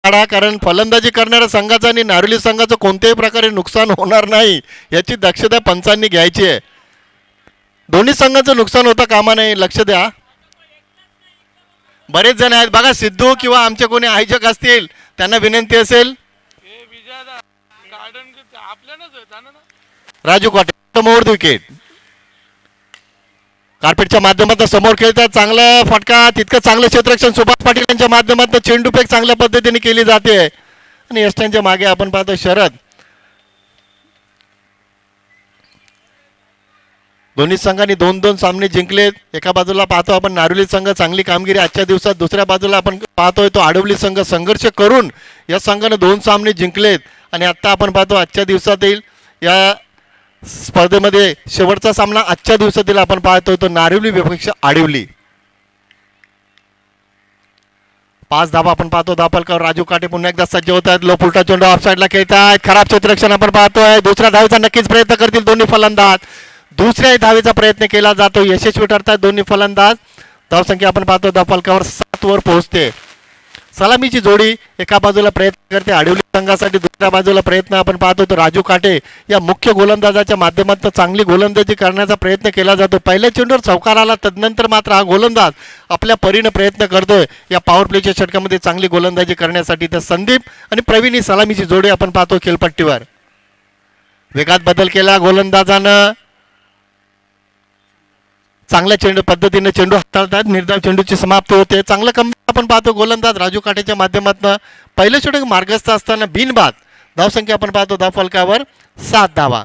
काढा, कारण फलंदाजी करणाऱ्या संघाचं आणि नारोली संघाचं कोणत्याही प्रकारे नुकसान होणार नाही याची दक्षता पंचांनी घ्यायची आहे. दोन्ही संघाचं नुकसान होता कामा नाही, लक्ष द्या. बरेच जण आहेत बघा, सिद्धू किंवा आमचे कोणी आयोजक असतील त्यांना विनंती असेल. राजू काटे मोड विकेट कार्पेटच्या माध्यमातून समोर खेळतात. चांगला फटका, तितकं चांगलं क्षेत्ररक्षण सुभाष पाटील यांच्या माध्यमातून चेंडू फेक चांगल्या पद्धतीने केली जाते. आणि यष्टांच्या मागे आपण पाहतो शरद. दोन्ही संघांनी 2-2 सामने जिंकलेत. एका बाजूला पाहतो आपण नारोली संघ चांगली कामगिरी आजच्या दिवसात, दुसऱ्या बाजूला आपण पाहतोय तो आडवली संघ संघर्ष करून या संघाने 2 सामने जिंकलेत. आणि आता आपण पाहतो आजच्या दिवसातील या स्पर्धेमध्ये शेवटचा सामना आजच्या दिवसातील आपण पाहतोय तो नारिवली विपक्ष आडिवली. 5 धावा आपण पाहतो. धापलकर राजू काटे पुन्हा एकदा सज्ज होत आहेत. लो पुलटा चेंडू ऑफसाईडला खेळतायत. खराब क्षेत्ररक्षण आपण पाहतोय. दुसऱ्या धावेचा नक्कीच प्रयत्न करतील दोन्ही फलंदाज. दुसऱ्या धावेचा प्रयत्न केला जातो, यशस्वी ठरतात दोन्ही फलंदाज. धावसंख्या आपण पाहतो धापलकर 7 वर पोहोचते. सलामीची जोडी एका बाजूला प्रयत्न करते आडिवली संघासाठी, दुसऱ्या बाजूला प्रयत्न आपण पाहतो तो राजू काटे या मुख्य गोलंदाजाच्या माध्यमातून चांगली गोलंदाजी करण्याचा प्रयत्न केला जातो. पहिल्या चेंडूवर चौकार आला, तदनंतर मात्र हा गोलंदाज आपल्या परीने प्रयत्न करतोय या पॉवर प्लेच्या षटकामध्ये चांगली गोलंदाजी करण्यासाठी. तर संदीप आणि प्रवीण ही सलामीची जोडी आपण पाहतो खेळपट्टीवर. वेगात बदल केला गोलंदाजानं, चांगल्या चेंडू पद्धतीने चेंडू हाताळतात. निर्धाव चेंडूची समाप्ती होते. चांगलं कम आपण पाहतो गोलंदाज राजू काटेच्या माध्यमातून. पहिलं षटक मार्गस्थ असताना बिनबाद. धावसंख्या आपण पाहतो धावफलकावर 7 धावा.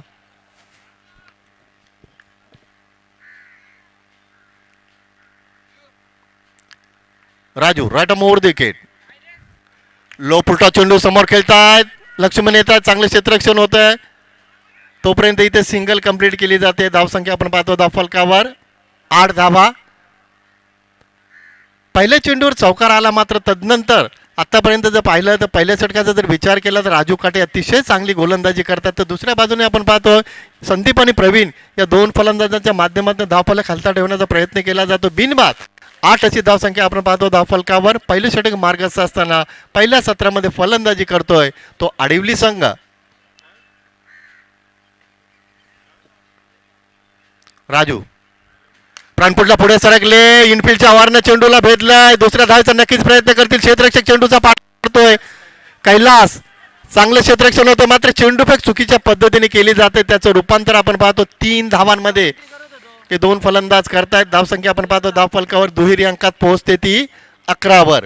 Raju right more wicket. Low full toss चेंडू समोर खेळतायत. लक्ष्मण येतात, चांगलं क्षेत्ररक्षण होत आहे. तोपर्यंत इथे सिंगल कंप्लीट केली जाते. धावसंख्या आपण पाहतो धावफलकावर 8 धावा. पहिल्या चेंडूवर चौकार आला, मात्र तदनंतर आतापर्यंत जर पाहिलं तर पहिल्या षटकाचा जर विचार केला तर राजू काटे अतिशय चांगली गोलंदाजी करतात. तर दुसऱ्या बाजूने आपण पाहतो संदीप आणि प्रवीण या 2 फलंदाजांच्या माध्यमातून धावफलक खालता ठेवण्याचा प्रयत्न केला जातो. बिनबाद 8 अशी धावसंख्या आपण पाहतो धावफलकावर. पहिलं षटक मार्गस्थ असताना पहिल्या सत्रामध्ये फलंदाजी करतोय तो आडिवली संघ. राजू प्राणपुटला पुढे सरकले, इनफिल्डच्या आवारनं चेंडूला भेदलाय. दुसऱ्या धावेचा नक्कीच प्रयत्न करतील. क्षेत्ररक्षक चेंडूचा पाठ करतोय. कैलास चांगलं क्षेत्ररक्षण होतं, मात्र चेंडू फेक चुकीच्या पद्धतीने केली जाते. त्याचं रूपांतर आपण पाहतो 3 धावांमध्ये हे 2 फलंदाज करतायत. धावसंख्या आपण पाहतो धावफलकावर दुहेरी अंकात पोहोचते ती 11 वर.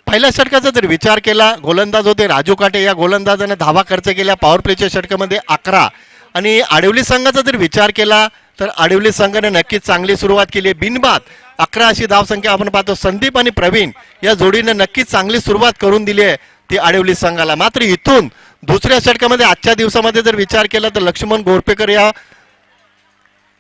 पहिल्या षटकाचा जर विचार केला, गोलंदाज होते राजू काटे. या गोलंदाजाने धावा खर्च केल्या पॉवर प्लेच्या षटकामध्ये 11. आणि आडिवली संघाचा जर विचार केला तर आडिवली संघाने नक्कीच चांगली सुरुवात केली. बिनबाद 11 अशी धावसंख्या आपण पाहतो. संदीप आणि प्रवीण या जोडीने नक्कीच चांगली सुरुवात करून दिली आहे ती आडिवली संघाला. मात्र इथून दुसऱ्या षटकामध्ये आजच्या दिवसामध्ये जर विचार केला तर लक्ष्मण गोरपेकर या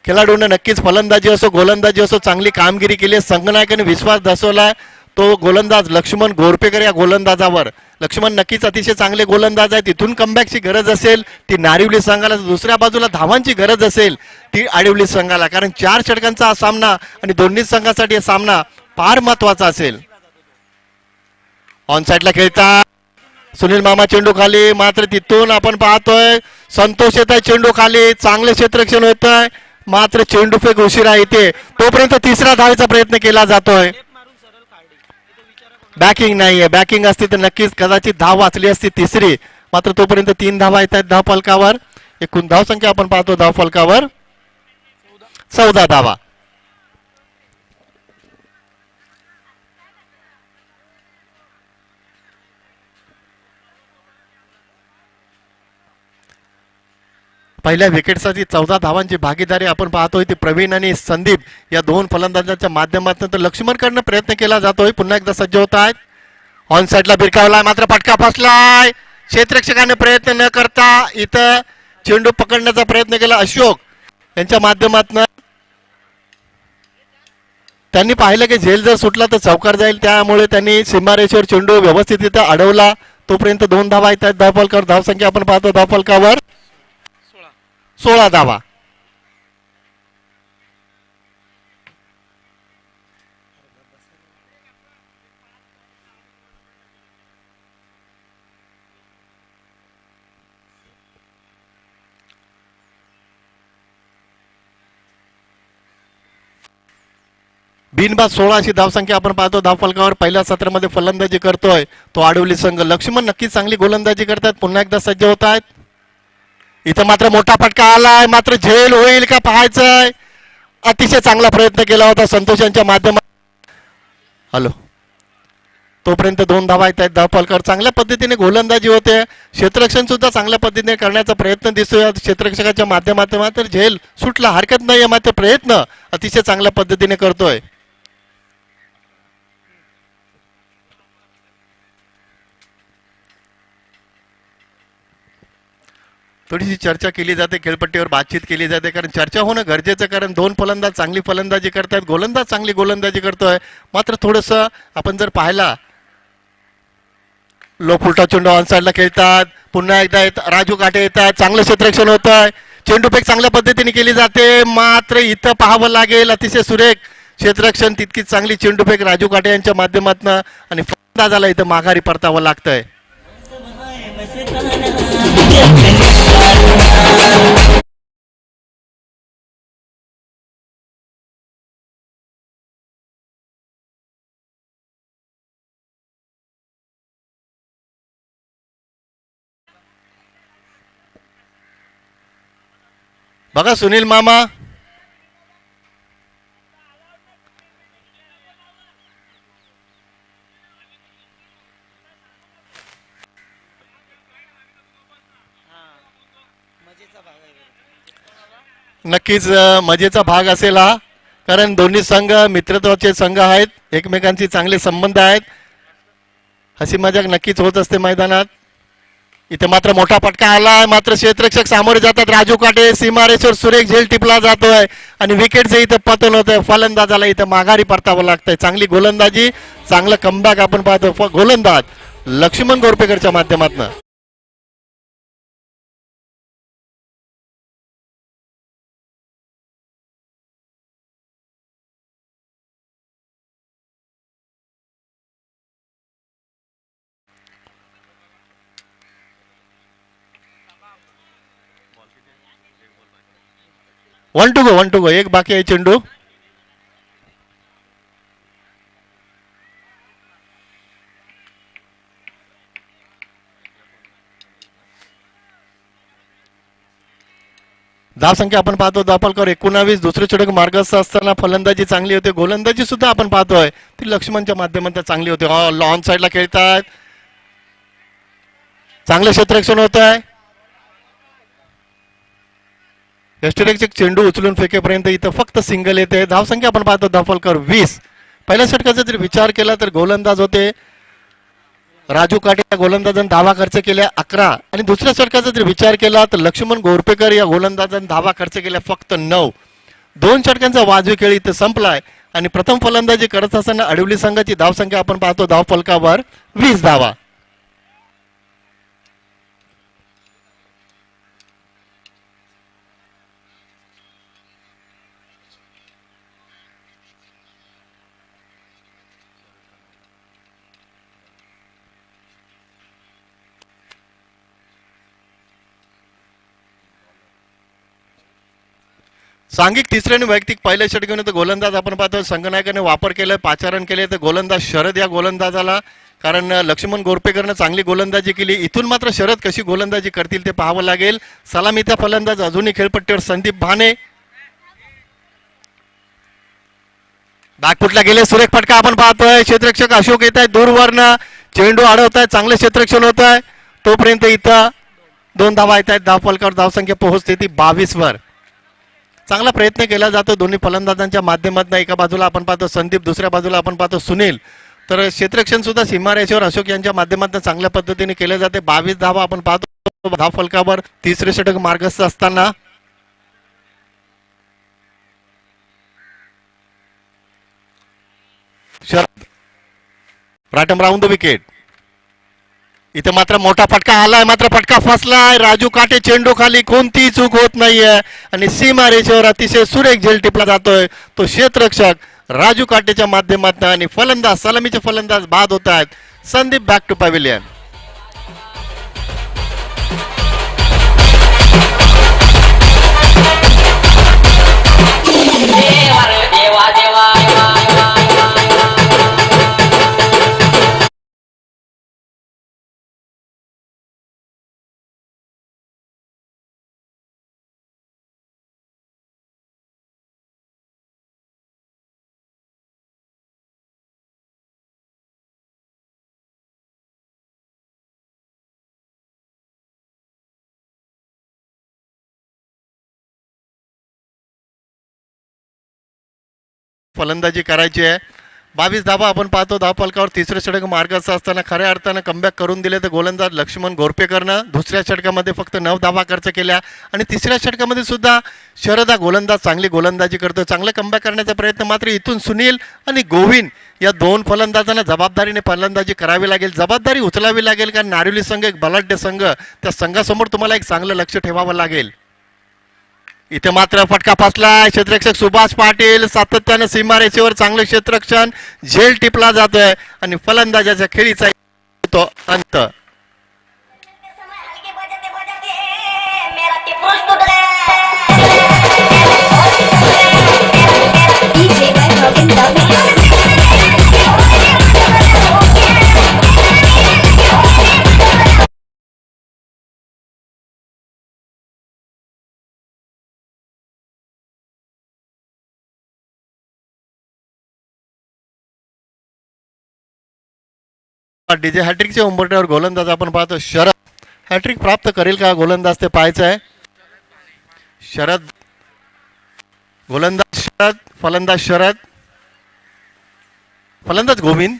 खेळाडूने नक्कीच फलंदाजी असो गोलंदाजी असो चांगली कामगिरी केली. संघनायकाने विश्वास दर्शवला तो गोलंदाज लक्ष्मण गोरपेकर या गोलंदाजावर. लक्ष्मण नक्कीच अतिशय चांगले गोलंदाज आहे. तिथून कमबॅकची गरज असेल ती नारिवली संघाला, दुसऱ्या बाजूला धावांची गरज असेल ती आडिवली संघाला. कारण 4 षटकांचा हा सामना आणि दोन्ही संघासाठी हा सामना फार महत्वाचा असेल. ऑन साईडला खेळता सुनील मामा चेंडू खाली, मात्र तिथून आपण पाहतोय संतोष येत आहे चेंडू खाली. चांगले क्षेत्ररक्षण होत आहे, मात्र चेंडू फेक उशिरा येते. तोपर्यंत तिसऱ्या धावेचा प्रयत्न केला जातोय. बॅकिंग नाहीये, बॅकिंग असती तर नक्कीच कदाचित धाव वाचली असती तिसरी. मात्र तोपर्यंत 3 धावा येत आहेत धावफलकावर. एकूण धावसंख्या आपण पाहतो धावफलकावर 14 धावा. पहिल्या विकेटसाठी 14 धावांची भागीदारी आपण पाहतोय ती प्रवीण आणि संदीप या 2 फलंदाजांच्या माध्यमातून. तर लक्ष्मणकडनं प्रयत्न केला जातोय. पुन्हा एकदा सज्ज होत आहेत. ऑन साईडला भिरकावलाय, मात्र फटका फसलाय. क्षेत्ररक्षकाने प्रयत्न न करता इथं चेंडू पकडण्याचा प्रयत्न केला अशोक यांच्या माध्यमातून. त्यांनी पाहिलं की झेल जर सुटला तर चौकार जाईल, त्यामुळे त्यांनी सीमारेषेवर चेंडू व्यवस्थित इथं अडवला. तोपर्यंत 2 धावा येत आहेत धावफलकावर. धावसंख्या आपण पाहतो धावफलकावर 16 धावा. बिनबाद 16 अशी धावसंख्या आपण पाहतो धावफलकावर. पहिल्या सत्रामध्ये फलंदाजी करतोय तो आडवली संघ. लक्ष्मण नक्कीच चांगली गोलंदाजी करतात, पुन्हा एकदा सज्ज होत आहेत. इथं मात्र मोठा फटका आलाय, मात्र झेल होईल का पाहायचंय. अतिशय चांगला प्रयत्न केला होता संतोष यांच्या माध्यमात. हॅलो, तोपर्यंत 2 धावा येत आहेत धावफलकावर. चांगल्या पद्धतीने गोलंदाजी होते, क्षेत्ररक्षण सुद्धा चांगल्या पद्धतीने करण्याचा प्रयत्न दिसतोय क्षेत्ररक्षकाच्या माध्यमातून. मात्र झेल सुटला हरकत नाही, मात्र प्रयत्न अतिशय चांगल्या पद्धतीने करतोय. थोडीशी चर्चा केली जाते खेळपट्टीवर, बातचीत केली जाते, कारण चर्चा होणं गरजेचं. कारण 2 फलंदाज चांगली फलंदाजी करतायत, गोलंदाज चांगली गोलंदाजी करतोय. मात्र थोडंसं आपण जर पाहिला, लोफुलटा चेंडू ऑन साईडला खेळतात. पुन्हा एकदा राजू काटे येतात, चांगलं क्षेत्ररक्षण होत आहे. चेंडूफेक चांगल्या पद्धतीने केली जाते, मात्र इथं पाहावं लागेल. अतिशय सुरेख क्षेत्ररक्षण, तितकीच चांगली चेंडूफेक राजू काटे यांच्या माध्यमातून, आणि फलंदाजाला इथं माघारी परतावं लागतंय. बघा सुनील मामा, नक्कीच मजेचा भाग असेल हा, कारण दोन्ही संघ मित्रत्वाचे संघ आहेत, एकमेकांची चांगले संबंध आहेत. हसी मजाक नक्कीच होत असते मैदानात. इथे मात्र मोठा फटका आलाय, मात्र क्षेत्ररक्षक सामोरे जातात. राजू काटे सीमारेषेवर सुरेख झेल टिपला जातोय आणि विकेटचे इथं पतन होत आहे. फलंदाजाला इथं माघारी परतावं लागतंय. चांगली गोलंदाजी, चांगलं कमबॅक आपण पाहतो गोलंदाज लक्ष्मण गोरपेकरच्या माध्यमातून. वन टू गो, एक बाकी आहे चेंडू. धावसंख्या आपण पाहतो धावफलकावर 19. दुसरे षटक मार्गस्थ असताना फलंदाजी चांगली होते, गोलंदाजी सुद्धा आपण पाहतोय ती लक्ष्मणच्या माध्यमातून चांगली होते. लॉन साईडला खेळतात, चांगलं क्षेत्ररक्षण होत आहे. यष्टीरक्षक चेंडू उचलून फेकेपर्यंत इथं फक्त सिंगल येते. धावसंख्या आपण पाहतो धावफलकावर 20. पहिल्या षटकाचा जर विचार केला तर गोलंदाज होते राजू काटे, या गोलंदाजांनी धावा खर्च केल्या 11, आणि दुसऱ्या षटकाचा जर विचार केला तर लक्ष्मण गोरपेकर या गोलंदाजांनी धावा खर्च केल्या फक्त 9. 2 षटकांचा वाजवी खेळ इथं संपलाय, आणि प्रथम फलंदाजी करत असताना अडवली संघाची धावसंख्या आपण पाहतो धावफलकावर 20 धावा. सांघिक तिसरे आणि वैयक्तिक पहिल्या षटकाने गोलंदाज आपण पाहतो संघनायकाने वापर केलाय, पाचारण केले तर गोलंदाज शरद या गोलंदाजाला, कारण लक्ष्मण गोरपेकरनं चांगली गोलंदाजी केली. इथून मात्र शरद कशी गोलंदाजी करतील ते पाहावं लागेल. सलामीचा फलंदाज अजूनही खेळपट्टीवर संदीप भाने. डागफुटला गेले, सुरेख फटका आपण पाहतोय. क्षेत्ररक्षक अशोक येत आहे दूरवरनं, चेंडू अडवत आहे, चांगलं क्षेत्ररक्षण होत आहे. तोपर्यंत इथं 2 धावा येत आहेत. धावफलकावर धावसंख्या पोहोचते ती 22 वर. चांगला प्रयत्न केला जातो दोन्ही फलंदाजांच्या माध्यमातून. एका बाजूला आपण पाहतो संदीप, दुसऱ्या बाजूला आपण पाहतो सुनील. तर क्षेत्ररक्षण सुद्धा सीमारेषेवर अशोक यांच्या माध्यमातून चांगल्या पद्धतीने केले जाते. 22 धावा आपण पाहतो धावफलकावर. तिसरे षटक मार्गस्थ असताना शरद राटम राऊंड द विकेट. इथे मात्र मोठा फटका आलाय, मात्र फटका फसलाय. राजू काटे चेंडू खाली, कोणतीही चूक होत नाहीये आणि सीमा रेषेवर अतिशय सुरेख झेल टिपला जातोय तो क्षेत्ररक्षक राजू काटेच्या माध्यमातून. आणि फलंदाज सलामीचे फलंदाज बाद होत आहेत. Sandeep back to pavilion. फलंदाजी करायची आहे. 22 धावा आपण पाहतो धावफलकावर. तिसरे षटक मार्गाचा असताना खऱ्या अर्थानं कमबॅक करून दिले तर गोलंदाज लक्ष्मण घोरपेकरनं दुसऱ्या षटकामध्ये फक्त 9 धावा खर्च केल्या आणि तिसऱ्या षटकामध्ये सुद्धा शरद हा गोलंदाज चांगली गोलंदाजी करतो, चांगलं कमबॅक करण्याचा प्रयत्न. मात्र इथून सुनील आणि गोविंद या दोन फलंदाजांना जबाबदारीने फलंदाजी करावी लागेल, जबाबदारी उचलावी लागेल. कारण नारिवली संघ एक बलाढ्य संघ, त्या संघासमोर तुम्हाला एक चांगलं लक्ष ठेवावं लागेल. इथे मात्र फटका फसलाय. क्षेत्ररक्षक सुभाष पाटील सातत्याने सीमारेषेवर चांगलं क्षेत्ररक्षण, झेल टिपला जातोय आणि फलंदाजाच्या खेळीचा तो अंत. डीजे हॅट्रिकच्या उंबरठ्यावर गोलंदाज आपण पाहतो शरद. हॅट्रिक प्राप्त करेल का गोलंदाज ते पाहायचं आहे. शरद गोलंदाज शरद, फलंदाज शरद, फलंदाज गोविंद.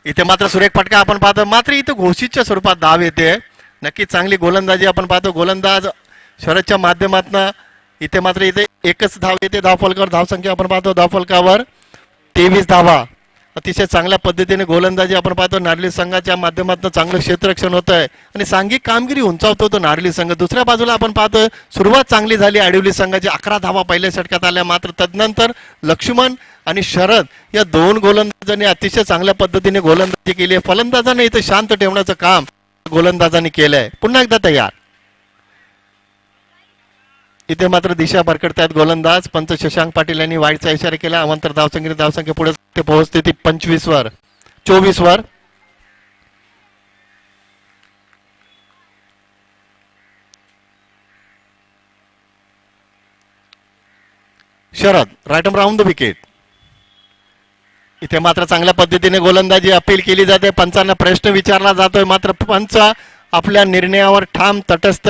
इथे मात्र सुरेख फटका आपण पाहतो, मात्र इथे घोषितच्या स्वरूपात धाव येते. नक्कीच चांगली गोलंदाजी आपण पाहतो गोलंदाज शरदच्या माध्यमातून. इथे मात्र इथे एकच धाव येते धावफलकावर. धावसंख्या आपण पाहतो धावफलकावर 23 धावा. अतिशय चांगल्या पद्धतीने गोलंदाजी आपण पाहतो नारिवली संघाच्या माध्यमातून. चांगलं क्षेत्ररक्षण होत आहे आणि सांघिक कामगिरी उंचावतो तो नारिवली संघ. दुसऱ्या बाजूला आपण पाहतो सुरुवात चांगली झाली आडिवली संघाची. 11 धावा पहिल्या षटकात आल्या, मात्र तदनंतर लक्ष्मण आणि शरद या दोन गोलंदाजांनी अतिशय चांगल्या पद्धतीने गोलंदाजी केली आहे. फलंदाजांनी इथे शांत ठेवण्याचं काम गोलंदाजांनी केलंय. पुन्हा एकदा तयार. इथे मात्र दिशा भरकडतायत गोलंदाज. पंच शशांक पाटील यांनी वाईटचा इशारा केला. अवंतर धावसंख्या पुढे ते पोहोचते ती 25 वर 24 वर. Sharad right round the wicket. इथे मात्र चांगल्या पद्धतीने गोलंदाजी अपील केली जाते. पंचांना प्रश्न विचारला जातोय, मात्र पंच आपल्या निर्णयावर ठाम तटस्थ.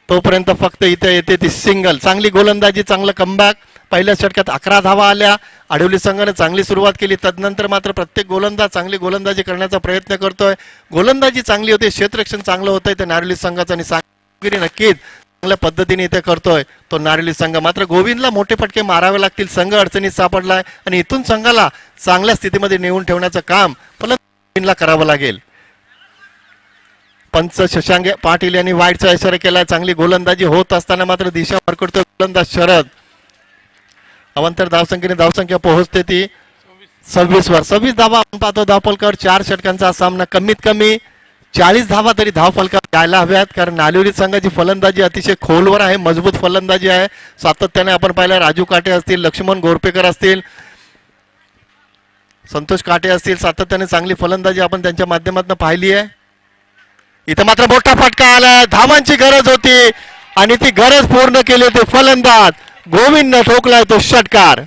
तोपर्यंत फक्त इथे येते ती सिंगल. चांगली गोलंदाजी, चांगलं कमबॅक. पहिल्या षटकात 11 धावा आल्या. आडिवली संघाने चांगली सुरुवात केली. तदनंतर मात्र प्रत्येक गोलंदाज चांगली गोलंदाजी करण्याचा प्रयत्न करतोय. गोलंदाजी चांगली होते, क्षेत्ररक्षण चांगलं होतंय ते नारिवली संघाचं आणि कामगिरी नक्कीच चांगल्या पद्धतीने इथे करतोय तो नारिवली संघ. मात्र गोविंदला मोठे फटके मारावे लागतील. संघ अडचणीत सापडलाय आणि इथून संघाला चांगल्या स्थितीमध्ये नेऊन ठेवण्याचं काम गोविंदला करावं लागेल. पंच शशांक पाटील यांनी वाईटचा इशारा केलाय. चांगली गोलंदाजी होत असताना मात्र दिशा भरकडतो गोलंदाज शरद. अवंतर धावसंख्या पोहोचते ती 26 वर. 26 धावा आपण पाहतो धावफलकावर. 4 षटकांचा सामना. कमीत कमी 40 धावा तरी धावफलकावर यायला हव्यात, कारण नारिवली संघाची फलंदाजी अतिशय खोलवर आहे, मजबूत फलंदाजी आहे. सातत्याने आपण पाहिलं राजू काटे असतील, लक्ष्मण घोरपेकर असतील, संतोष काटे असतील, सातत्याने चांगली फलंदाजी आपण त्यांच्या माध्यमातून पाहिली आहे. इथं मात्र मोठा फटका आला. धावांची गरज होती आणि ती गरज पूर्ण केली ते फलंदाज गोविंदने ठोकलाय तो षटकार.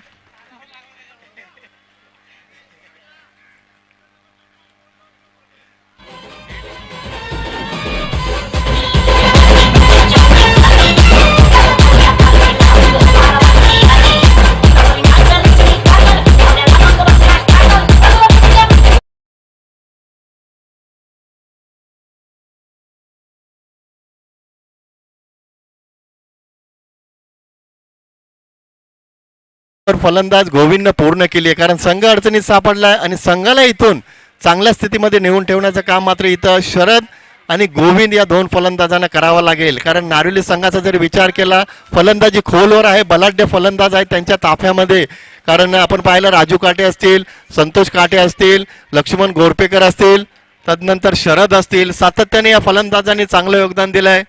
फलंदाज गोविंदने पूर्ण केली आहे, कारण संघ अडचणीत सापडलाय आणि संघाला इथून चांगल्या स्थितीमध्ये नेऊन ठेवण्याचं काम मात्र इथं शरद आणि गोविंद या दोन फलंदाजांना करावं लागेल. कारण नारिवली संघाचा जर विचार केला, फलंदाजी खोलवर आहे, बलाढ्य फलंदाज आहेत त्यांच्या ताफ्यामध्ये. कारण आपण पाहिलं राजू काटे असतील, संतोष काटे असतील, लक्ष्मण गोरपेकर असतील, तदनंतर शरद असतील, सातत्याने या फलंदाजांनी चांगलं योगदान दिलंय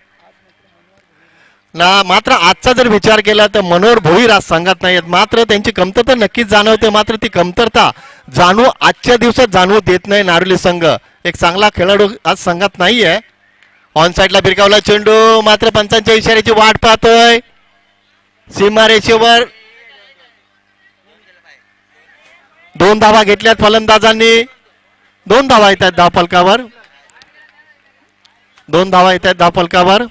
ना. मात्र आजचा जर विचार केला तर मनोहर भोईर आज संघात नाही आहेत. मात्र त्यांची कमतरता नक्कीच जाणवते. मात्र ती कमतरता आजच्या दिवसात जाणवू देत नाही नारिवली संघ. एक चांगला खेळाडू आज संघात नाहीये. ऑन साईडला भिरकावला चेंडू, मात्र पंचांच्या इशाऱ्याची वाट पाहतोय. सीमारेषेवर 2 धावा घेतल्यात फलंदाजांनी. 2 धावा येत आहेत धावफलकावर. 2 धावा येत आहेत धावफलकावर.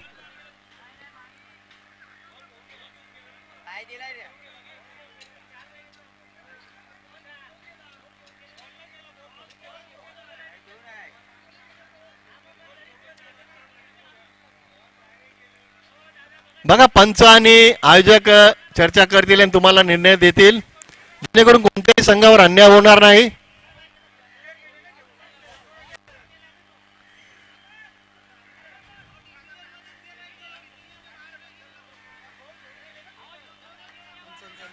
बघा पंच आणि आयोजक चर्चा करतील आणि तुम्हाला निर्णय देतील, जेणेकरून कोणत्याही संघावर अन्याय होणार नाही.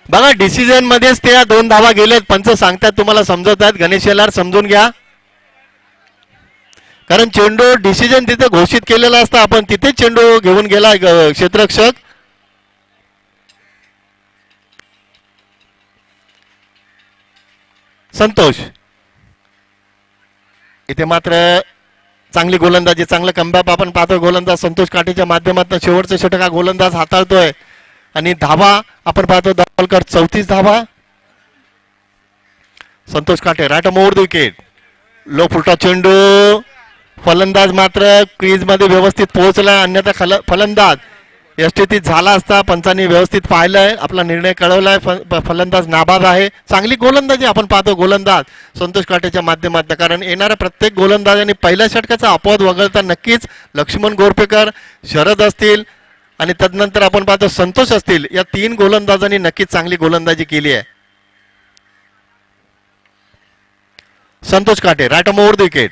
बघा डिसिजन मध्येच त्या 2 धावा गेलेत. पंच सांगतात तुम्हाला समजवतात. गणेश एलार समजून घ्या. कारण चेंडू डिसिजन तिथे घोषित केलेला असता, आपण तिथे चेंडू घेऊन गेला क्षेत्ररक्षक. संतोष इथे मात्र चांगली गोलंदाजी, चांगलं कमबॅक आपण पाहतोय. गोलंदाज संतोष काटेच्या माध्यमातून शेवटचं षटक हा गोलंदाज हाताळतोय आणि धावा आपण पाहतो दाभोलकर 34 धावा. Santosh Kate right more the wicket. Low full toss चेंडू, फलंदाज मात्र क्रीज मध्ये व्यवस्थित पोहोचला. अन्यथा फलंदाज यष्टीत झाला असता. पंचांनी व्यवस्थित पाहिलंय, आपला निर्णय कळवलाय. फलंदाज नाबाद आहे. चांगली गोलंदाजी आपण पाहतो गोलंदाज संतोष काटेच्या माध्यमातून. कारण येणाऱ्या प्रत्येक गोलंदाजांनी पहिल्या षटकाचा अपवाद वगळता नक्कीच लक्ष्मण गोरपेकर, शरद असतील आणि तदनंतर आपण पाहतो संतोष असतील, या 3 गोलंदाजांनी नक्कीच चांगली गोलंदाजी केली आहे. Santosh Kate right over the wicket.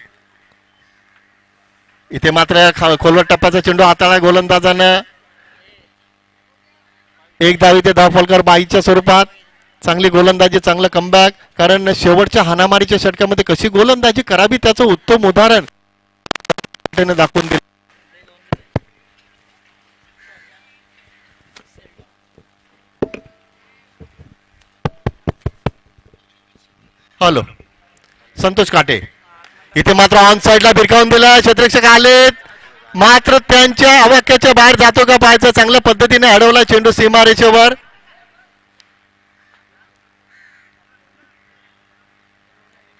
इथे मात्र खोलवर टप्प्याचा चेंडू हाताळला गोलंदाजानं. 1 धाव इथे धावफलकर बाईच्या स्वरूपात. चांगली गोलंदाजी, चांगलं कमबॅक. कारण शेवटच्या हाणामारीच्या षटकामध्ये कशी गोलंदाजी करावी त्याचं उत्तम उदाहरण दाखवून दिलं. हॅलो संतोष काटे इथे मात्र ऑन साइडला भिरकावून दिला. क्षेत्ररक्षक आलेत, मात्र त्यांच्या अवाक्याच्या बाहेर जातो का पाहायचं. चांगल्या पद्धतीने अडवला चेंडू सीमारेषेवर.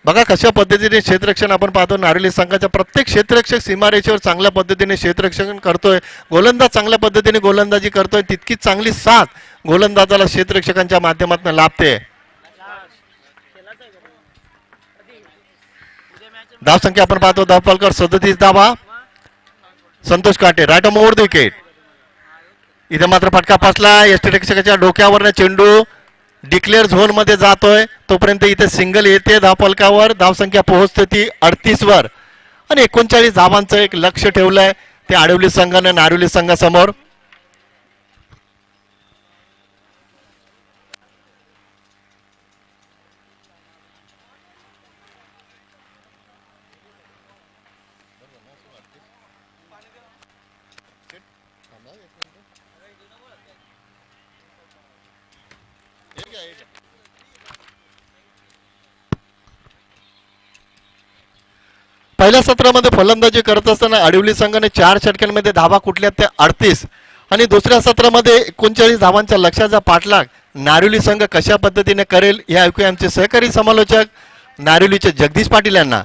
बघा कशा पद्धतीने क्षेत्ररक्षण आपण पाहतो. नारिवली संघाच्या प्रत्येक क्षेत्ररक्षक सीमारेषेवर चांगल्या पद्धतीने क्षेत्ररक्षण करतोय. गोलंदाज चांगल्या पद्धतीने गोलंदाजी करतोय. तितकीच चांगली साथ गोलंदाजाला क्षेत्ररक्षकांच्या माध्यमातून लाभते. धाव संख्या आपण पाहतो धावफलकर 37 धावा. Santosh Kate right over the wicket. इथे मात्र फटका फसला. यष्टीरक्षकाच्या डोक्यावर चेंडू डिक्लेअर झोन मध्ये जातोय. तोपर्यंत इथे सिंगल येते धावफलकावर. धावसंख्या पोहोचते ती 38 वर आणि 39 धावांचं एक लक्ष ठेवलंय ते आडिवली संघानं नारिवली संघासमोर. पहिल्या सत्रामध्ये फलंदाजी करत असताना आडिवली संघाने 4 षटकांमध्ये धावा कुठल्या त्या 38 आणि दुसऱ्या सत्रामध्ये 39 धावांच्या लक्ष्याचा पाठलाग नारिवली संघ कशा पद्धतीने करेल हे ऐकूया आमचे सहकारी समालोचक नारिवलीचे जगदीश पाटील यांना.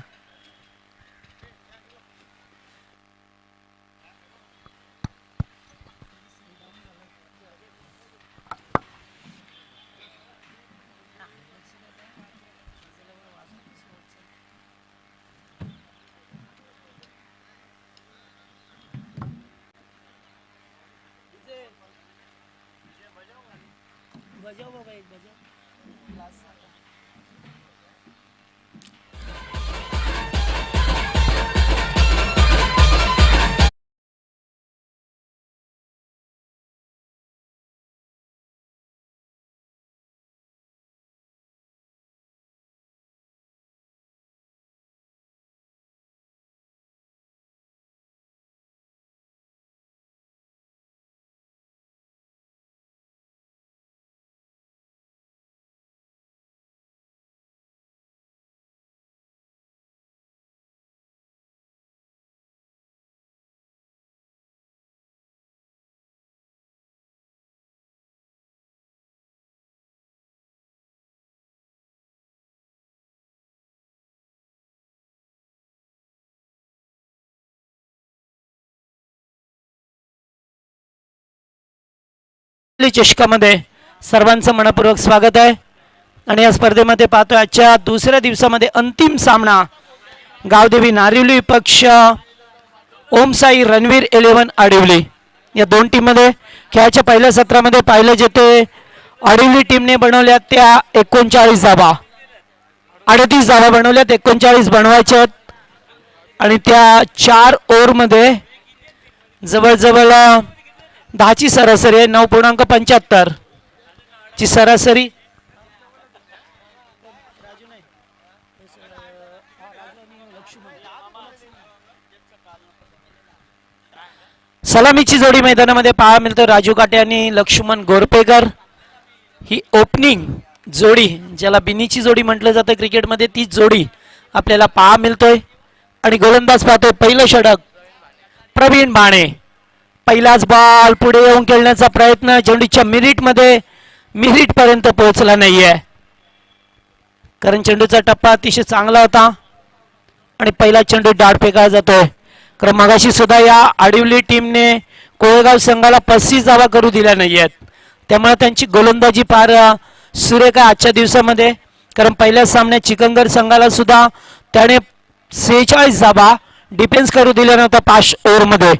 चषकामध्ये सर्वांचं मनपूर्वक स्वागत आहे. आणि या स्पर्धेमध्ये पाहतोय आजच्या दुसऱ्या दिवसामध्ये अंतिम सामना गावदेवी नारिवली पक्ष ओमसाई रणवीर 11 आडिवली या दोन टीममध्ये खेळाच्या पहिल्या सत्रामध्ये पाहिलं जेते आडिवली टीमने बनवल्या त्या 39 धावा 38 धावा बनवल्यात 39 बनवायच्या आणि त्या 4 ओव्हरमध्ये जवळजवळ 10ची सरासरी आहे 9.75 ची सरासरी. सलामीची जोडी मैदानामध्ये पाहायला मिळतो राजू काटे आणि लक्ष्मण गोरपेकर. ही ओपनिंग जोडी ज्याला बिनीची जोडी म्हटलं जातं क्रिकेटमध्ये ती जोडी आपल्याला पाहायला मिळतोय. आणि गोलंदाज पाहतोय पहिलं षटक प्रवीण बाणे. पहिलाच बॉल पुढे येऊन खेळण्याचा प्रयत्न चेंडूच्या मिरिट पर्यंत पोहोचला नाहीये कारण चेंडूचा टप्पा अतिशय चांगला होता आणि पहिला चेंडू डाड फेकायला जातोय. कारण मगाशी सुद्धा या आडिवली टीमने कोळेगाव संघाला 35 धावा करू दिल्या नाहीयेत त्यामुळे त्यांची गोलंदाजी फार सुरेख आहे आजच्या दिवसामध्ये. कारण पहिल्या सामन्यात चिकनगर संघाला सुद्धा त्याने 46 धावा डिफेन्स करू दिल्या नव्हत्या 5 ओव्हरमध्ये.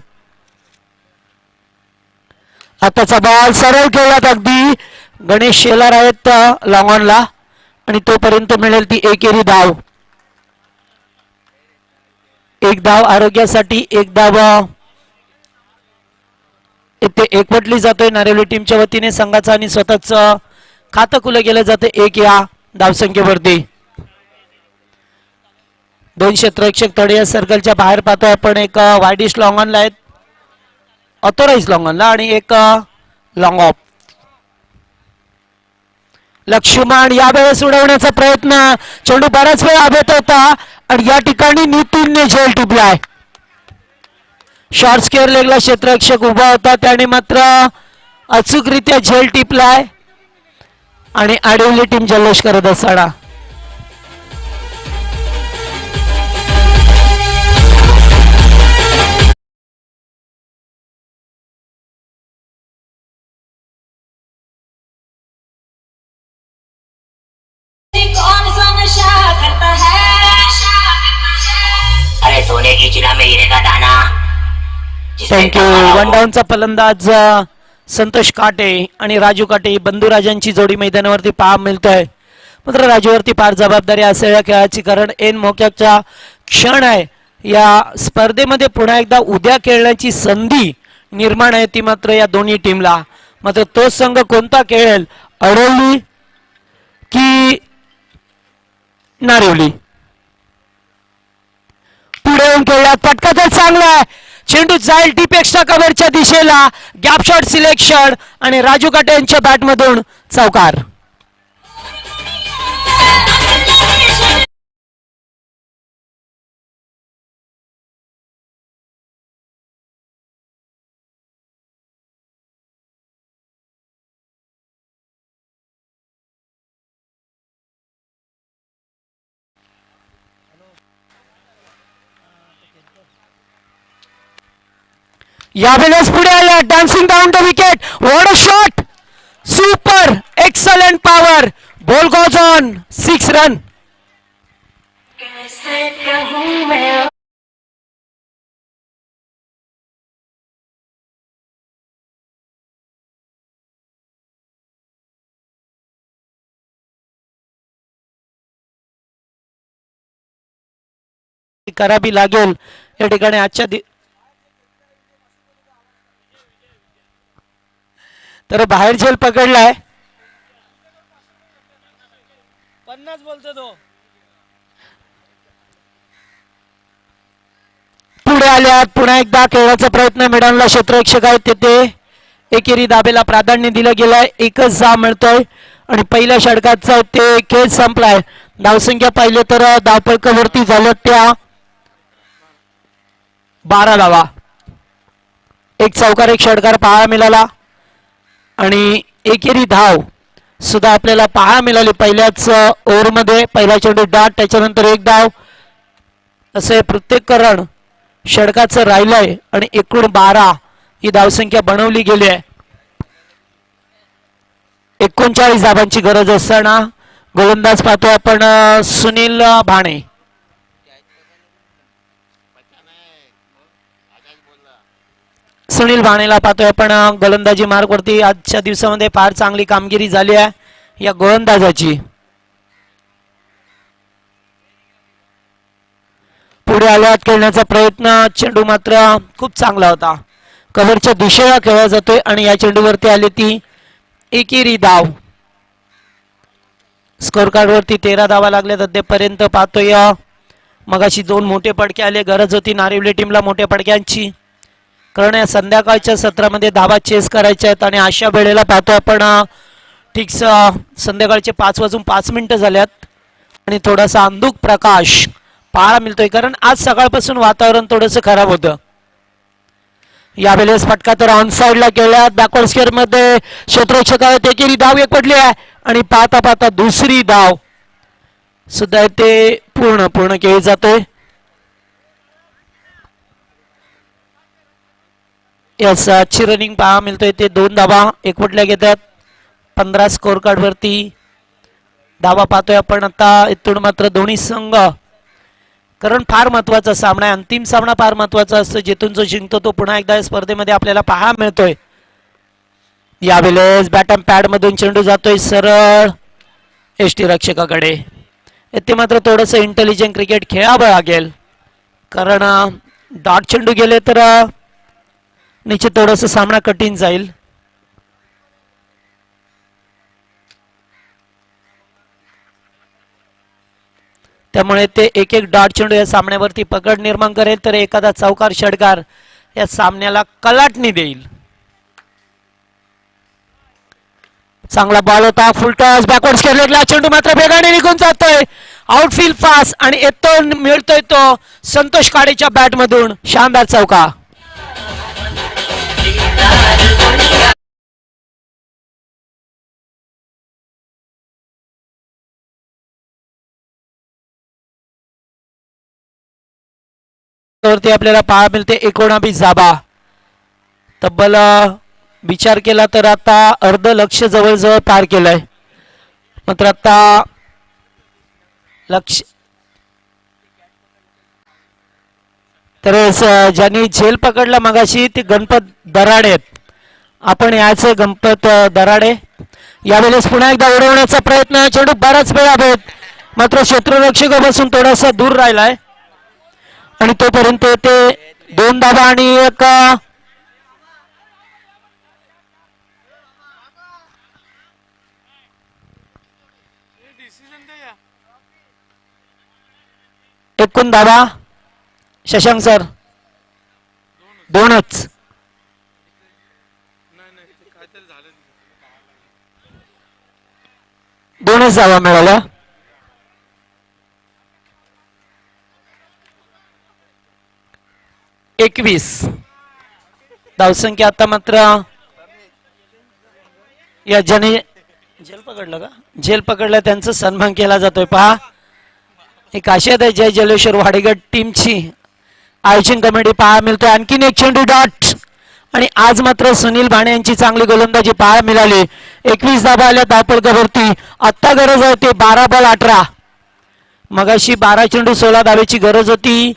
आताचा बॉल सरळ खेळलात अगदी गणेश शेलार आहेत लॉंग ऑनला आणि तोपर्यंत मिळेल ती एकेरी धाव. एक धाव आरोग्यासाठी एक धाव इथे एकवटली जातोय नारेवली टीमच्या वतीने संघाचा आणि स्वतःच खातं खुलं केलं जातं 1 या धावसंख्येवरती. 2 क्षेत्ररक्षक थोडे या सर्कलच्या बाहेर पाहतोय आपण. एक वायडिश लॉंग ऑनला आहेत ऑथोराइज लॉंग ऑनला आणि एक लॉंग ऑफ. लक्ष्मण यावेळेस उडवण्याचा प्रयत्न चेंडू बराच वेळ आबत होता आणि या ठिकाणी नितीनने झेल टिपलाय. शॉर्ट स्क्वेअर लेगला क्षेत्ररक्षक उभा होता त्याने मात्र अचूकरित्या झेल टिपलाय आणि आडिवली टीम जल्लोष करत असताना अरे सोने की चिना में हीरे का दाना. थँक्यू. वन डाऊनचा फलंदाज संतोष काटे आणि राजू काटे बंधुराजांची जोडी मैदानावरती पाहा मिळतोय. मात्र राजूवरती फार जबाबदारी असेल या खेळाची कारण एन मोक्याचा क्षण आहे. या स्पर्धेमध्ये पुन्हा एकदा उद्या खेळण्याची संधी निर्माण आहे ती मात्र या दोन्ही टीमला. मात्र तो संघ कोणता खेळेल अडवली की नारिवली. पुढे येऊन खेळला पटका तर चांगला आहे चेंडू जाईल डीप एक्स्ट्रा कव्हरच्या दिशेला गॅप शॉट सिलेक्शन आणि राजू काटे यांच्या बॅटमधून चौकार. यावेळेस पुढे आला dancing down the wicket. What a shot. Super excellent power. Ball goes on 6 run. करावी लागेल या ठिकाणी आजच्या तर बाहेर झेल पकडलाय 50 बोलतो तो. पुढे आल्यात पुन्हा एकदा खेळाचा प्रयत्न मिळवला क्षेत्ररक्षक आहेत तिथे एकेरी दाबेला प्राधान्य दिलं गेलंय. एकच जा मिळतोय आणि पहिल्या षटकाचा ते खेळ संपलाय. धावसंख्या पाहिलं तर धावपळकावरती झालं त्या 12 धावा. एक चौकार एक षटकार पाहायला मिळाला आणि एकेरी धाव सुद्धा आपल्याला पाहायला मिळाली पहिल्याच ओव्हरमध्ये. पहिला चेंडू डाट त्याच्यानंतर एक धाव असे प्रत्येक रन षटकाचं राहिलंय आणि एकूण 12 ही धावसंख्या बनवली गेली आहे. 39 धावांची गरज असताना गोलंदाज पाहतो आपण सुनील भाणे. सुनील भाणेला पाहतोय आपण गोलंदाजी मार्गवरती. आजच्या दिवसामध्ये फार चांगली कामगिरी झाली आहे या गोलंदाजाची. पुढे आल्यात खेळण्याचा प्रयत्न, चेंडू मात्र खूप चांगला होता, कव्हरच्या दिशेला खेळला जातोय आणि या चेंडूवरती आली ती एकेरी धाव. स्कोर कार्ड वरती 13 धावा लागल्यात अद्यापर्यंत. पाहतोय मगाशी 2 मोठे पडके आले, गरज होती नारिवली टीमला मोठ्या पडक्यांची, कारण या संध्याकाळच्या सत्रामध्ये धावा चेस करायच्या आहेत आणि अशा वेळेला पाहतो आपण ठीक संध्याकाळचे 5:05 झाल्यात आणि थोडासा अंधुक प्रकाश पाहायला मिळतोय, कारण आज सकाळपासून वातावरण थोडंसं खराब होतं. यावेळेस फटका तर ऑन साइडला केल्यात, बॅकवर्ड स्क्वेअर मध्ये क्षेत्ररक्षक आहेत, एकेरी धाव एक पडली आहे आणि पाहता पाहता दुसरी धाव सुद्धा ते पूर्ण केली जातोय. यस, अच्छी रनिंग पहा मिळतोय. ते 2 धावा एकवटल्या घेतात 15 स्कोर कार्ड वरती. धावा पाहतोय आपण आता. इथून मात्र दोन्ही संघ, कारण फार महत्वाचा सामना आहे, अंतिम सामना फार महत्वाचा असतो, जिथून जो जिंकतो तो पुन्हा एकदा या स्पर्धेमध्ये आपल्याला पाहायला मिळतोय. यावेळेस बॅटम पॅड मधून चेंडू जातोय सरळ एष्टी रक्षकाकडे. इथे मात्र थोडस इंटेलिजंट क्रिकेट खेळावं लागेल, कारण डॉट चेंडू गेले तर निश्चित थोडस सामना कठीण जाईल. त्यामुळे ते एक डॉट चेंडू या सामन्यावरती पकड निर्माण करेल, तर एखादा चौकार षटकार या सामन्याला कलाटणी देईल. चांगला बॉल होता, फुल टॉस, बॅकवर्ड स्क्वेअरला चेंडू मात्र वेगाने निघून जातोय. आउटफील्ड फास्ट आणि येतो मिळतोय तो संतोष काडेच्या बॅट मधून शानदार चौका. वरती आपल्याला पाहायला मिळते 19 धावा. तब्बल विचार केला तर आता अर्ध लक्ष जवळजवळ पार केलंय. मात्र आता लक्ष तर ज्यांनी झेल पकडला मगाशी ते गणपत दराडे आहेत. आपण याचे गणपत दराडे. यावेळेस पुन्हा एकदा उडवण्याचा प्रयत्न, चेंडू बराच वेळा भेट, मात्र क्षेत्ररक्षकापासून थोडासा दूर राहिलाय आणि तोपर्यंत ते 2 धावा आणि एक एकूण धावा. शशांक सर 2च. दोनच धावा मिळाल्या. एकवीस धावसंख्या. आता मात्र या ज्याने झेल पकडलं का, झेल पकडला त्यांचा सन्मान केला जातोय. पहा, एक आशेत आहे जय जलेश्वर वाडेगड टीमची आयोजन कमिटी पाहायला मिळतोय. आणखीन एक चेंडू डॉट आणि आज मात्र सुनील भाणे यांची चांगली गोलंदाजी पाहायला मिळाली. 21 धावा आल्या धावपळकावरती. आत्ता गरज आहे ते 12 बॉल 18. मगाशी 12 चेंडू 16 धावेची गरज होती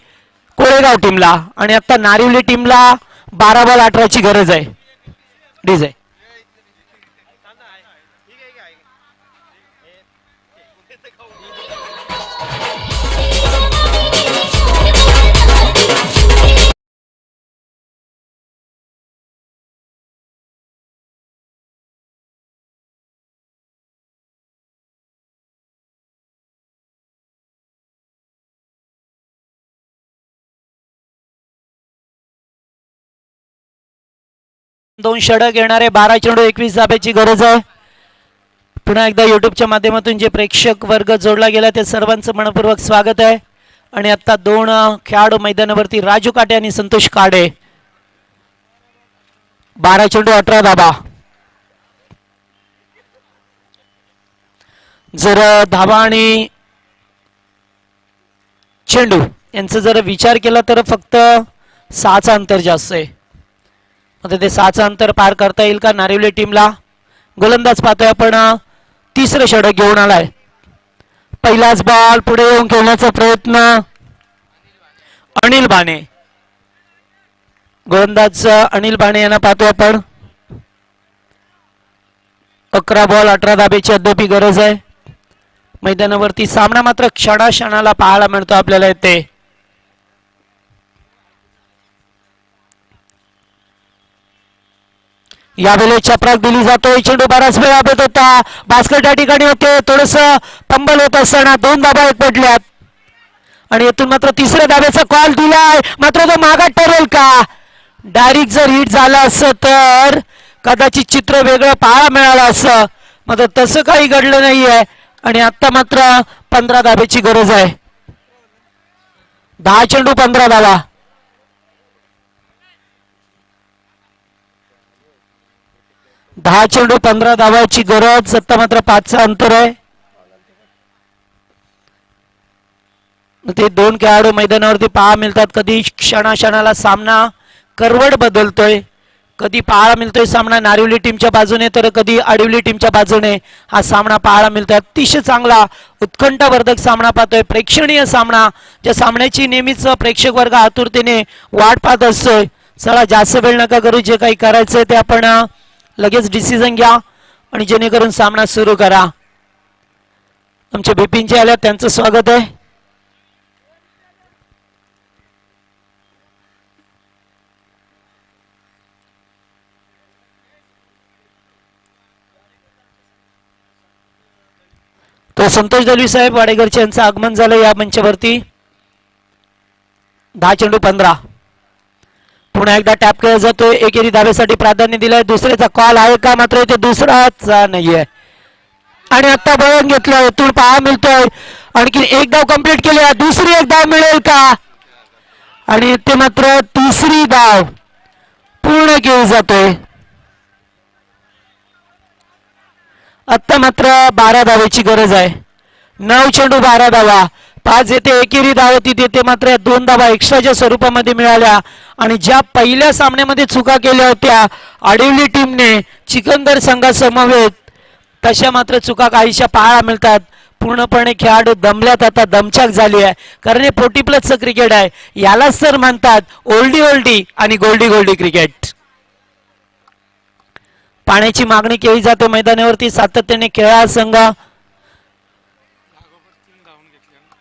कोळेगाव टीमला आणि आता नारिवली टीमला 12 बॉल 18ची गरज आहे. डीजे दोन षटक येणारे 12 चेंडू 21 धाब्याची गरज आहे. पुन्हा एकदा युट्यूबच्या माध्यमातून जे प्रेक्षक वर्ग जोडला गेला ते सर्वांचं मनपूर्वक स्वागत आहे. आणि आता 2 खेळाडू मैदानावरती, राजू काटे आणि संतोष काडे. 12 चेंडू 18 धाबा. जर धाबा आणि चेंडू यांचा जर विचार केला तर फक्त 6चा अंतर जास्त आहे. आता ते 6चा अंतर पार करता येईल का नारिवली टीमला, गोलंदाज पाहतोय आपण तिसरं षटक घेऊन आलाय. पहिलाच बॉल पुढे येऊन खेळण्याचा प्रयत्न अनिल बाणे. गोलंदाज अनिल बाणे यांना पाहतोय आपण. 11 बॉल 18 धाब्याची अद्याप गरज आहे. मैदानावरती सामना मात्र क्षणाक्षणाला पाहायला मिळतो आपल्याला इथे. यावेळी चपराक दिली जातोय. चेंडू बराच वेळ येत होता. बास्केट या ठिकाणी होते. थोडस पंबल होत असताना 2 धाबा पडल्यात आणि येथून मात्र तिसऱ्या धाब्याचा कॉल दिलाय. मात्र तो मागात ठरेल का? डायरेक्ट जर हिट झाला असं तर कदाचित चित्र वेगळं पाहायला मिळालं असं. मात्र तसं काही घडलं नाहीये आणि आता मात्र 15 धाब्याची गरज आहे. 10 चेंडू 15 धावा. दहा चेंडू 15 धावाची गरज. आता मात्र 5चं अंतर आहे. ते 2 खेळाडू मैदानावरती पाहा मिळतात. कधी क्षणाक्षणाला सामना करवड बदलतोय. कधी पाहायला मिळतोय सामना नारिवली टीमच्या बाजूने तर कधी आडिवली टीमच्या बाजूने हा सामना पाहायला मिळतोय. अतिशय चांगला उत्कंठावर्धक सामना पाहतोय. प्रेक्षणीय सामना, ज्या सामन्याची नेहमीच प्रेक्षक वर्ग आतुरतेने वाट पाहत असतोय. चला जास्त वेळ नका करू. जे काही करायचंय ते आपण लगेच डिसिजन घ्या आणि जेणेकरून सामना सुरू करा. आमचे बिपिनजी आल्या, त्यांचं स्वागत आहे. तो संतोष दलवी साहेब वाडेकरचे यांचं आगमन झालं या मंचावरती. 10 चेंडू 15. पुन्हा एकदा टॅप केला जातोय. एकेरी धाब्यासाठी प्राधान्य दिलंय. दुसऱ्याचा कॉल आहे का? मात्र इथे दुसराच नाहीये आणि आता बळून घेतलं. इथून पाहा मिळतोय आणखी एक धाव कंप्लीट केली. दुसरी एक धाव मिळेल का? आणि ते मात्र तिसरी धाव पूर्ण केली जातोय. आता मात्र 12 धावेची गरज आहे. 9 चेंडू 12 धावा. 5 येथे एकेरी धाव होती तिथे मात्र 2 धावा एक्स्ट्राच्या स्वरूपामध्ये मिळाल्या. आणि ज्या पहिल्या सामन्यामध्ये चुका केल्या होत्या आडिवली टीमने चिकंदर संघासमवेत, तशा मात्र चुका काहीशा पाहायला मिळतात. पूर्णपणे खेळाडू दमल्यात. आता दमछाक झाली आहे कारण हे 40+ क्रिकेट आहे. यालाच तर म्हणतात ओल्डी ओल्डी आणि गोल्डी गोल्डी क्रिकेट. पाण्याची मागणी केली जाते मैदानावरती सातत्याने. खेळा संघ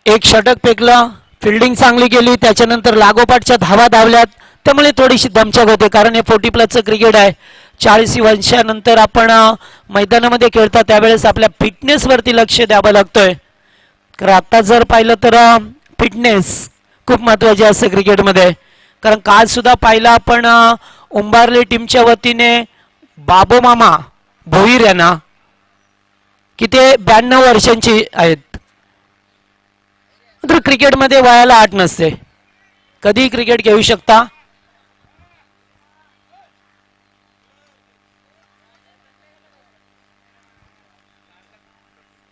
एक षटक फेकलं, फिल्डिंग चांगली केली, त्याच्यानंतर लागोपाठच्या धावा धावल्यात. त्यामुळे थोडीशी दमछाक होते कारण हे 40+ क्रिकेट आहे. 40 वर्षानंतर आपण मैदानामध्ये खेळता त्यावेळेस आपल्या फिटनेस वरती लक्ष द्यावं लागतोय. कारण आता जर पाहिलं तर फिटनेस खूप महत्वाची असते क्रिकेटमध्ये. कारण काल सुद्धा पाहिलं आपण उंबारली टीमच्या वतीने बाबू मामा भोईर यांना की ते 92 वर्षांची आहेत. तर क्रिकेटमध्ये वयाला अट नसते. कधी क्रिकेट खेळू शकता.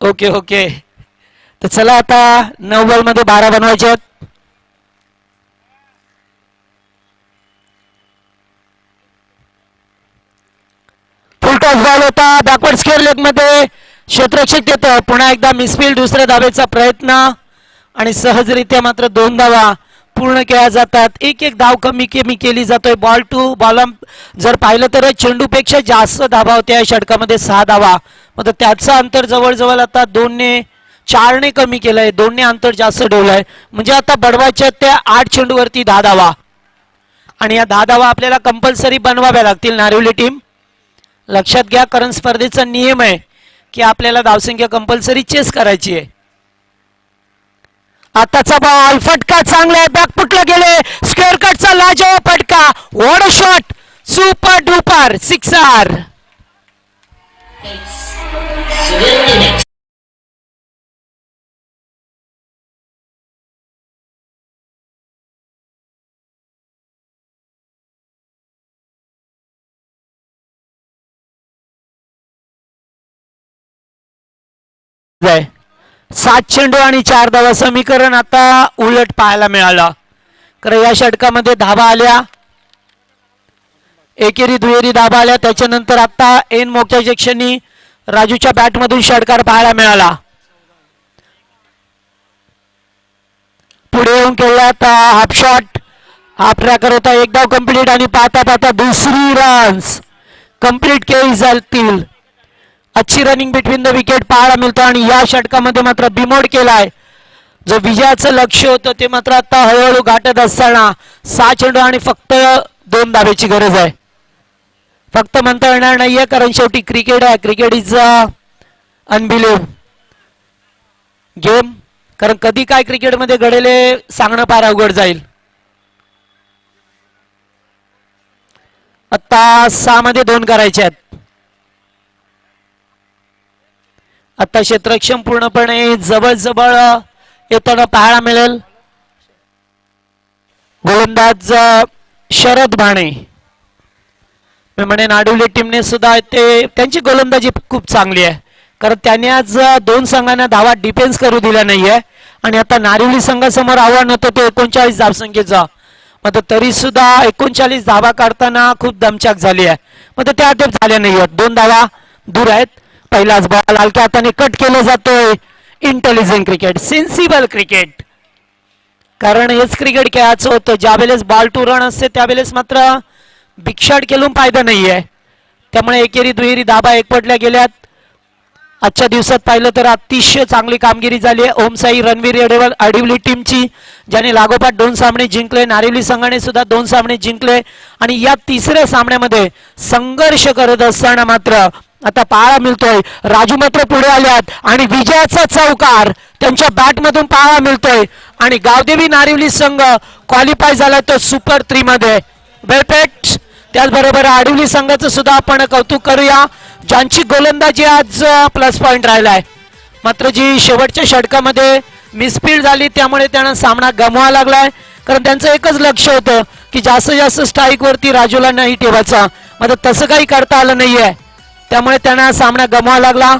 Okay okay. तर चला आता 9 बॉल मध्ये 12 बनवायचे आहेत. फुल टॉस बॉल होता. बॅकवर्ड स्क्वेअर लेग मध्ये क्षेत्ररक्षक देतो. पुन्हा एकदा मिसफील्ड. दुसऱ्या धावेचा प्रयत्न आणि सहजरित्या मात्र 2 धावा पूर्ण केल्या जातात. एक एक धाव कमी कमी केली जातोय. बॉल टू बॉल जर पाहिलं तर चेंडूपेक्षा जास्त धावा होत्या या षटकामध्ये. 6 धावा. मग त्याचं अंतर जवळजवळ आता 2ने 4ने कमी केलंय. 2ने अंतर जास्त ठेवलंय. म्हणजे आता बडवाच्या त्या 8 चेंडूवरती 10 धावा. आणि या 10 धावा आपल्याला कंपल्सरी बनवाव्या लागतील नारिवली टीम. लक्षात घ्या कारण स्पर्धेचा नियम आहे की आपल्याला धावसंख्या कंपल्सरी चेस करायची आहे. आताचा बॉल फटका चांगला आहे. बॅकफुटला गेले. स्क्वेअर कटचा लाजवाब फटका. What a shot. Super duper sixer. जाय 7 चेंडू आणि 4 धावा. समीकरण आता उलट पाहायला मिळालं. कारण या षटकामध्ये धावा आल्या एकेरी दुहेरी धाबा आल्या. त्याच्यानंतर आता एन मोक्याच्या क्षणी राजूच्या बॅटमधून षटकार पाहायला मिळाला. पुढे येऊन खेळल्यात हाफ शॉट. हाफ ट्रॅकर होता. एक धाव कंप्लीट आणि पाहता पाहता दुसरी रन्स कंप्लीट केली जातील. अच्छी रनिंग बिटवीन द विकेट पाहायला मिळतो आणि या षटकामध्ये मात्र बिमोड केलाय. जो विजयाचं लक्ष होतं ते मात्र आता हळूहळू गाठत असताना 6 चेंडू आणि फक्त 2 धाब्याची गरज आहे. फक्त म्हणता येणार नाहीये कारण शेवटी क्रिकेट आहे. Cricket is unbelief game. कारण कधी काय क्रिकेटमध्ये घडेल सांगणं फार अवघड जाईल. आता 6 मध्ये 2 करायचे आहेत. आता क्षेत्रक्षम पूर्णपणे जवळ येताना पाहायला मिळेल. गोलंदाज शरद भाणे. मी म्हणेन आडिवली टीमने सुद्धा त्यांची गोलंदाजी खूप चांगली आहे. कारण त्याने आज 2 संघांना धावा डिफेन्स करू दिल्या नाहीये आणि आता नारिवली संघासमोर आव्हान होतं ते 39 धावसंख्येचा. मात्र तरी सुद्धा 39 धावा काढताना खूप दमछाक झाली आहे. मात्र त्या अद्याप झाल्या नाहीयेत. 2 धावा दूर आहेत. पहिलाच बॉल हलक्या हाताने कट केला जातोय. Intelligent cricket, sensible cricket. कारण हेच क्रिकेट खेळायचं होतं. ज्या वेळेस बॉल टू रन असते त्यावेळेस मात्र बिग शॉट खेळून फायदा नाहीये. त्यामुळे एकेरी दुहेरी धाबा एकवटल्या गेल्यात. आजच्या दिवसात पाहिलं तर अतिशय चांगली कामगिरी झाली आहे ओमसाई रणवीर येडेवाल आडिवली टीमची, ज्याने लागोपाठ 2 सामने जिंकले. नारिवली संघाने सुद्धा 2 सामने जिंकले आणि या तिसऱ्या सामन्यामध्ये संघर्ष करत असताना मात्र आता पाहायला मिळतोय राजू मात्र पुढे आल्यात आणि विजयाचा चौकार त्यांच्या बॅटमधून पाहायला मिळतोय आणि गावदेवी नारिवली संघ क्वालिफाय झाला तो सुपर 3 मध्ये. वेलपेट. त्याचबरोबर आडिवली संघाचं सुद्धा आपण कौतुक करूया, ज्यांची गोलंदाजी आज प्लस पॉइंट राहिलाय. मात्र जी शेवटच्या षटकामध्ये मिसफील्ड झाली त्यामुळे त्यांना सामना गमवावा लागलाय. कारण त्यांचं एकच लक्ष होतं की जास्तीत जास्त स्ट्राईक वरती राजूला नाही ठेवायचा. मात्र तसं काही करता आलं नाहीये त्यामुळे त्यांना सामना गमवावा लागला.